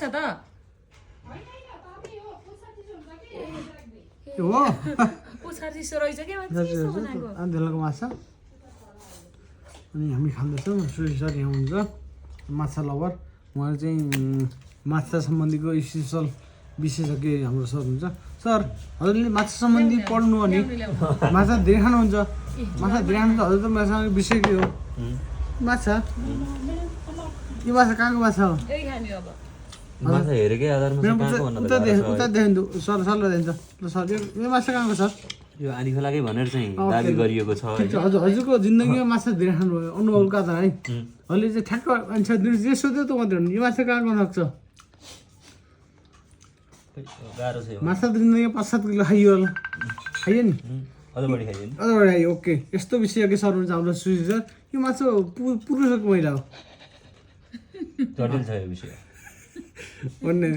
छ त हो पुछार चिसो रहेछ क्या चिसो बनाएको आन्धेलाको माछा अनि हामी खाँदैछौँ सुरेश सर यहाँ हुन्छ माछा लभर उहाँ चाहिँ माछा सम्बन्धीको स्पेसल विशेषज्ञ हाम्रो सर हुन्छ सर हजुरले माछा सम्बन्धी पढ्नु अनि माछा धेरै खानुहुन्छ माछा धेरै खानु त हजुर त माछाको विषय के हो माछा यो माछा कहाँको माछा हो यही खाने अब माछा हेरेकै आधारमा चाहिँ कहाँको भन्नु उता देखिन्छु सर सरलाई दिन्छ ल सर यो माछा कहाँको सर यो आदिखोलाकै भनेर चाहिँ दाबी गरिएको छ ठिक छ हजुर हजुरको जिन्दगीमा माछा धेरै खानुभयो अनुभवको आधार है अहिले चाहिँ ठ्याक्क मान्छे जे सोध्यो त मात्रै हुनु यो माछा कहाँ गर्न सक्छ गाह्रो छ यो माछा त जिन्दगीमा 5-7 किलो खाइयो होला खाइयो नि अझ बढी खाइदियो नि अझ बढी खाइयो ओके यस्तो विषयज्ञ सर हुन्छ हाम्रो सुजी सर यो माछा पुरुषको महिला हो जटिल छ यो विषय भन्ने